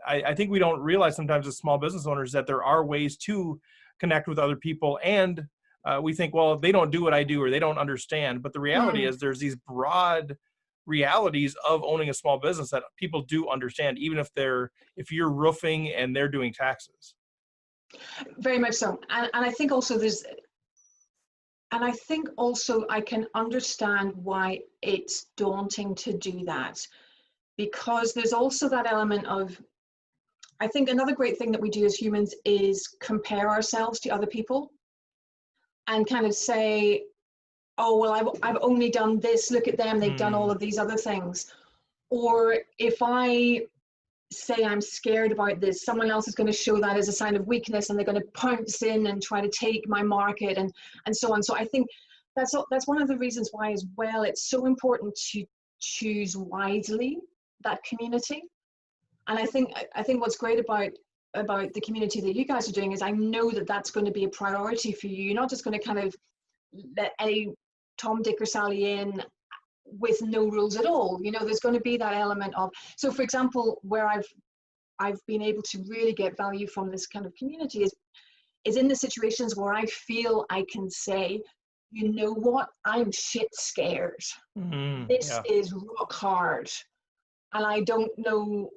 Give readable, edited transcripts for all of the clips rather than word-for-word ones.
I think we don't realize sometimes as small business owners that there are ways to connect with other people, and we think, well, they don't do what I do or they don't understand. But the reality is there's these broad realities of owning a small business that people do understand, even if you're roofing and they're doing taxes. Very much so. And I think also I can understand why it's daunting to do that, because there's also that element of, I think another great thing that we do as humans is compare ourselves to other people and kind of say, oh, well, I've only done this, look at them, they've done all of these other things. Or if I say I'm scared about this, someone else is going to show that as a sign of weakness, and they're going to pounce in and try to take my market and so on. So I think that's one of the reasons why as well it's so important to choose wisely that community. And I think what's great about the community that you guys are doing is I know that that's going to be a priority for you. You're not just going to kind of let any Tom, Dick or Sally in with no rules at all. You know, there's going to be that element of, so for example, where I've been able to really get value from this kind of community is in the situations where I feel I can say, you know what, I'm shit scared. This is rock hard. And I don't know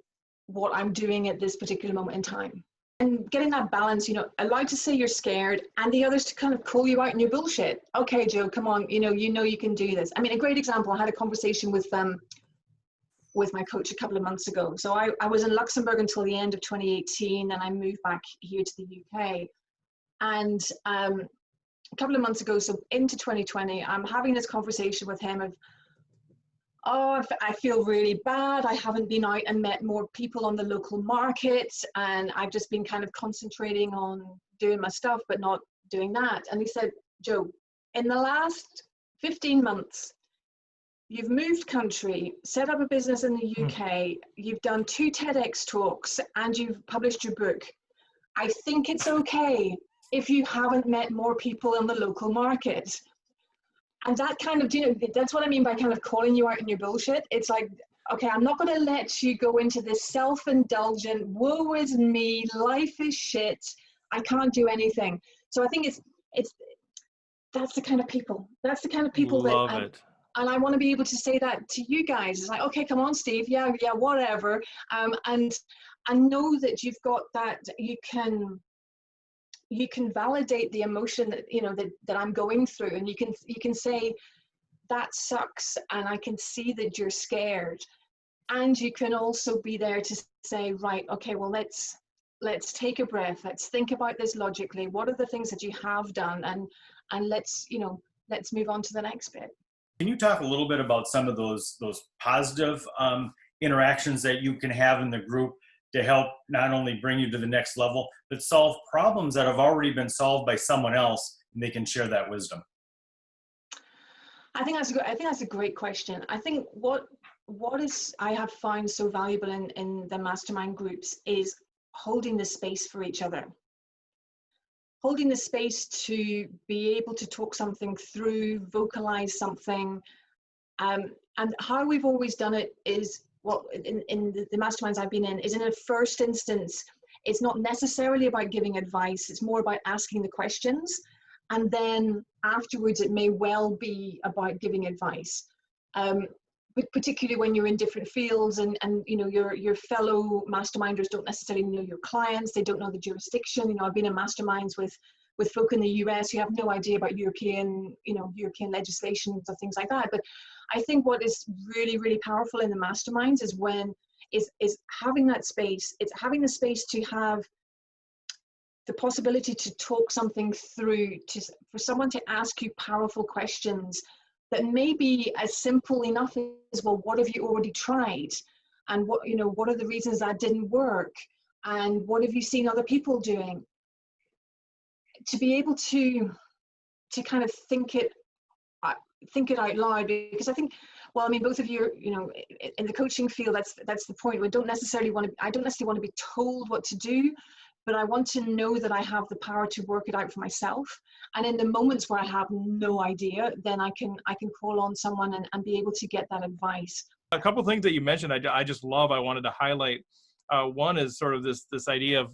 what I'm doing at this particular moment in time. And getting that balance, you know, allowed to say you're scared and the others to kind of call you out in your bullshit. Okay, Joe, come on, you know you can do this. I mean, a great example, I had a conversation with my coach a couple of months ago. So I was in Luxembourg until the end of 2018, and I moved back here to the UK. And a couple of months ago, so into 2020, I'm having this conversation with him of, oh, I feel really bad. I haven't been out and met more people on the local market, and I've just been kind of concentrating on doing my stuff, but not doing that. And he said, Joe, in the last 15 months, you've moved country, set up a business in the UK, you've done 2 TEDx talks, and you've published your book. I think it's okay if you haven't met more people in the local market. And that kind of, you know, that's what I mean by kind of calling you out in your bullshit. It's like, okay, I'm not going to let you go into this self-indulgent, woe is me, life is shit, I can't do anything. So I think that's the kind of people. That's the kind of people Love that, it. And I want to be able to say that to you guys. It's like, okay, come on, Steve, yeah, whatever. And know that you've got that, you can validate the emotion that, you know, that I'm going through, and you can say that sucks, and I can see that you're scared. And you can also be there to say, right, okay, well, let's take a breath, let's think about this logically, what are the things that you have done, and let's move on to the next bit. Can you talk a little bit about some of those positive interactions that you can have in the group to help not only bring you to the next level, but solve problems that have already been solved by someone else, and they can share that wisdom? I think that's a great question. I think what I have found so valuable in the mastermind groups is holding the space for each other. Holding the space to be able to talk something through, vocalize something. And how we've always done it is, well, in the masterminds I've been in, is in a first instance, it's not necessarily about giving advice, it's more about asking the questions. And then afterwards, it may well be about giving advice. But particularly when you're in different fields and you know, your fellow masterminders don't necessarily know your clients, they don't know the jurisdiction. You know, I've been in masterminds with folk in the US who have no idea about European legislation or things like that. But I think what is really, really powerful in the masterminds is having that space. It's having the space to have the possibility to talk something through, for someone to ask you powerful questions that may be as simple enough as, well, what have you already tried? And what are the reasons that didn't work? And what have you seen other people doing? To be able to kind of think it out loud, because I think, well, I mean, both of you, you know, in the coaching field, that's the point. I don't necessarily want to be told what to do, but I want to know that I have the power to work it out for myself. And in the moments where I have no idea, then I can call on someone and be able to get that advice. A couple of things that you mentioned, I just love, I wanted to highlight. One is sort of this idea of,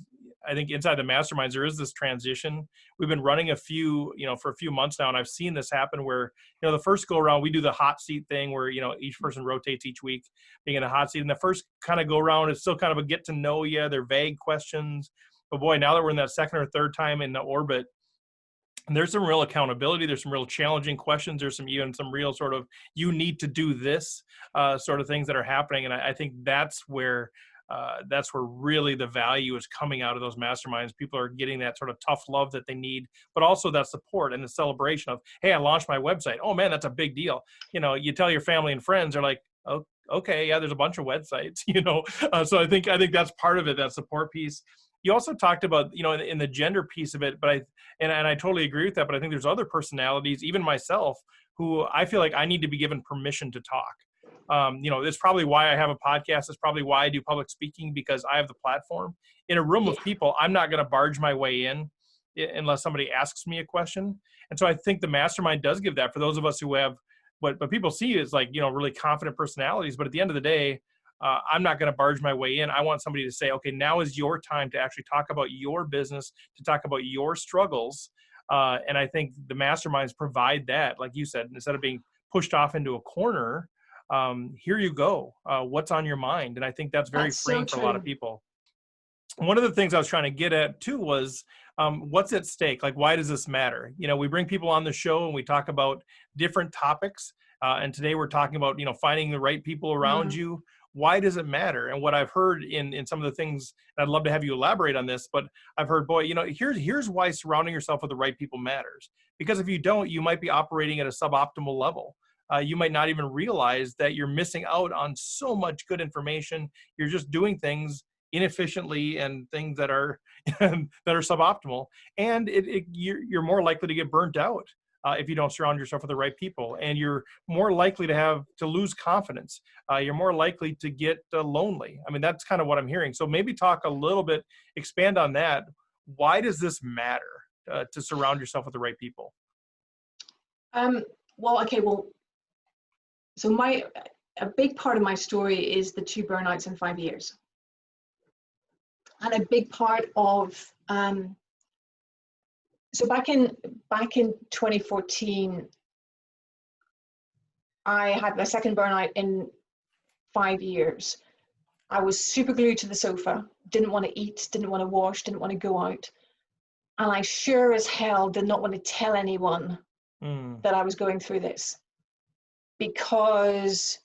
I think inside the masterminds, there is this transition. We've been running a few, for a few months now, and I've seen this happen where, the first go around, we do the hot seat thing where, each person rotates each week being in the hot seat. And the first kind of go around is still kind of a get to know you. They're vague questions. But boy, now that we're in that second or third time in the orbit, and there's some real accountability. There's some real challenging questions. There's some real sort of, you need to do this sort of things that are happening. And I think that's where really the value is coming out of those masterminds. People are getting that sort of tough love that they need, but also that support and the celebration of, hey, I launched my website. Oh man, that's a big deal. You tell your family and friends, they're like, oh, okay, yeah, there's a bunch of websites, So I think that's part of it, that support piece. You also talked about, in the gender piece of it, but I totally agree with that. But I think there's other personalities, even myself, who I feel like I need to be given permission to talk. It's probably why I have a podcast. It's probably why I do public speaking, because I have the platform. In a room of people, I'm not going to barge my way in unless somebody asks me a question. And so I think the mastermind does give that for those of us who have what people see is like, really confident personalities. But at the end of the day, I'm not going to barge my way in. I want somebody to say, okay, now is your time to actually talk about your business, to talk about your struggles. And I think the masterminds provide that, like you said, instead of being pushed off into a corner, here you go. What's on your mind? And I think that's very freeing for a lot of people. One of the things I was trying to get at too was what's at stake? Like, why does this matter? We bring people on the show and we talk about different topics. And today we're talking about, finding the right people around you. Why does it matter? And what I've heard in some of the things, and I'd love to have you elaborate on this, but I've heard, boy, here's why surrounding yourself with the right people matters. Because if you don't, you might be operating at a suboptimal level. You might not even realize that you're missing out on so much good information. You're just doing things inefficiently and things that are suboptimal. And you're more likely to get burnt out if you don't surround yourself with the right people. And you're more likely to lose confidence. You're more likely to get lonely. I mean, that's kind of what I'm hearing. So maybe talk a little bit, expand on that. Why does this matter to surround yourself with the right people? So a big part of my story is the 2 burnouts in 5 years. And a big part of, so back in 2014, I had my second burnout in 5 years. I was super glued to the sofa, didn't want to eat, didn't want to wash, didn't want to go out. And I sure as hell did not want to tell anyone that I was going through this, because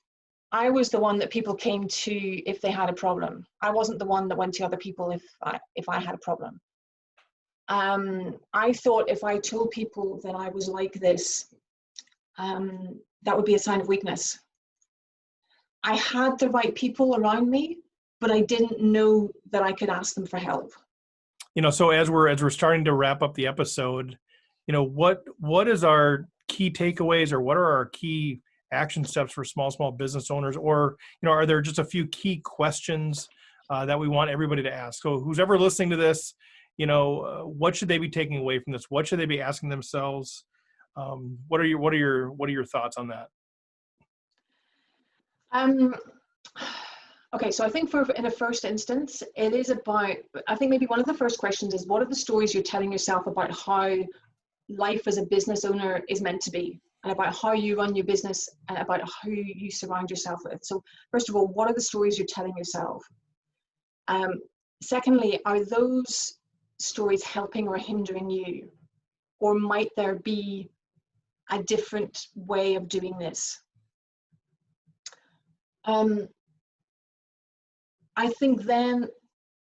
I was the one that people came to if they had a problem. I wasn't the one that went to other people if I had a problem. I thought if I told people that I was like this, that would be a sign of weakness. I had the right people around me, but I didn't know that I could ask them for help. So as we're starting to wrap up the episode, what is our key takeaways, or what are our key action steps for small business owners? Or, are there just a few key questions that we want everybody to ask? So who's ever listening to this, what should they be taking away from this? What should they be asking themselves? What are your thoughts on that? Okay, so I think in a first instance, it is about, I think maybe one of the first questions is, what are the stories you're telling yourself about how life as a business owner is meant to be, and about how you run your business, and about who you surround yourself with? So first of all, what are the stories you're telling yourself? Secondly, are those stories helping or hindering you? Or might there be a different way of doing this? I think then,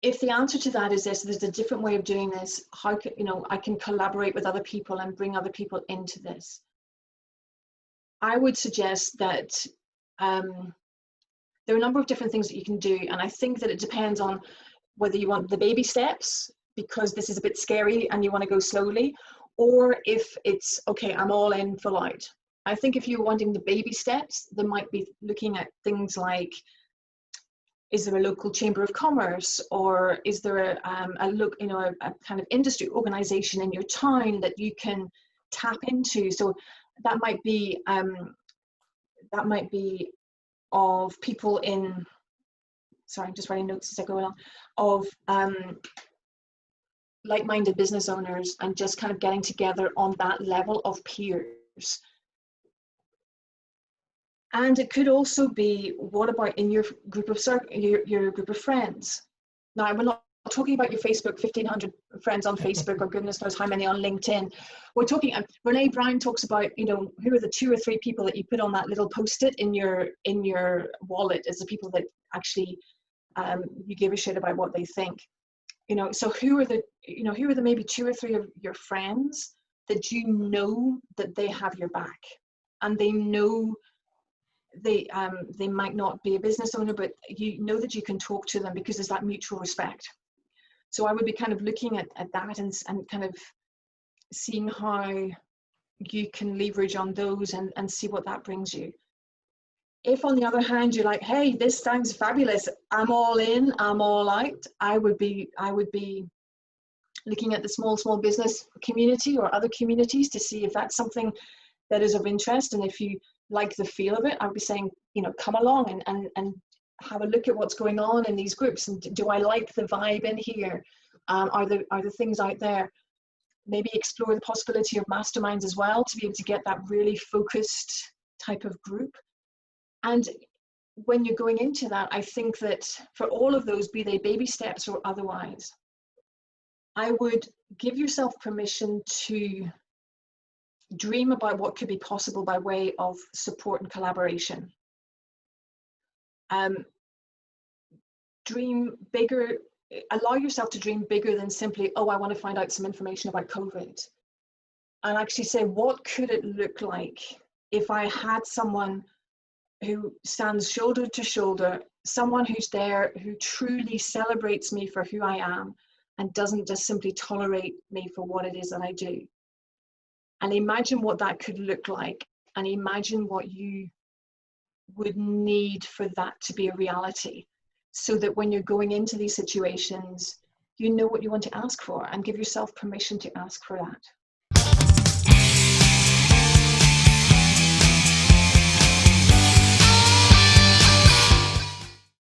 if the answer to that is this, there's a different way of doing this, how can, I can collaborate with other people and bring other people into this. I would suggest that there are a number of different things that you can do, and I think that it depends on whether you want the baby steps, because this is a bit scary and you want to go slowly, or if it's, okay, I'm all in full out. I think if you're wanting the baby steps, there might be looking at things like, is there a local chamber of commerce, or is there a kind of industry organization in your town that you can tap into? So that might be of people in sorry, I'm just writing notes as I go along, of like-minded business owners, and just kind of getting together on that level of peers. And it could also be, what about in your group of your group of friends? Now, we're not talking about your Facebook, 1,500 friends on Facebook, or goodness knows how many on LinkedIn. We're talking, Brene Brown talks about, you know, who are the 2 or 3 people that you put on that little post-it in your wallet as the people that actually you give a shit about what they think. You know, so who are the maybe 2 or 3 of your friends that you know that they have your back, and they know they might not be a business owner, but you know that you can talk to them because there's that mutual respect. So I would be kind of looking at that and kind of seeing how you can leverage on those and see what that brings you. If on the other hand you're like, hey, this sounds fabulous, I'm all in, I'm all out, I would be looking at the small business community or other communities to see if that's something that is of interest. And if you like the feel of it, I would be saying, you know, come along and have a look at what's going on in these groups. And do I like the vibe in here? Are there things out there? Maybe explore the possibility of masterminds as well, to be able to get that really focused type of group. And when you're going into that, I think that for all of those, be they baby steps or otherwise, I would give yourself permission to dream about what could be possible by way of support and collaboration. Dream bigger, allow yourself to dream bigger than simply, oh, I want to find out some information about COVID. And actually say, what could it look like if I had someone who stands shoulder to shoulder, someone who's there, who truly celebrates me for who I am and doesn't just simply tolerate me for what it is that I do. And imagine what that could look like, and imagine what you would need for that to be a reality, so that when you're going into these situations, you know what you want to ask for, and give yourself permission to ask for that.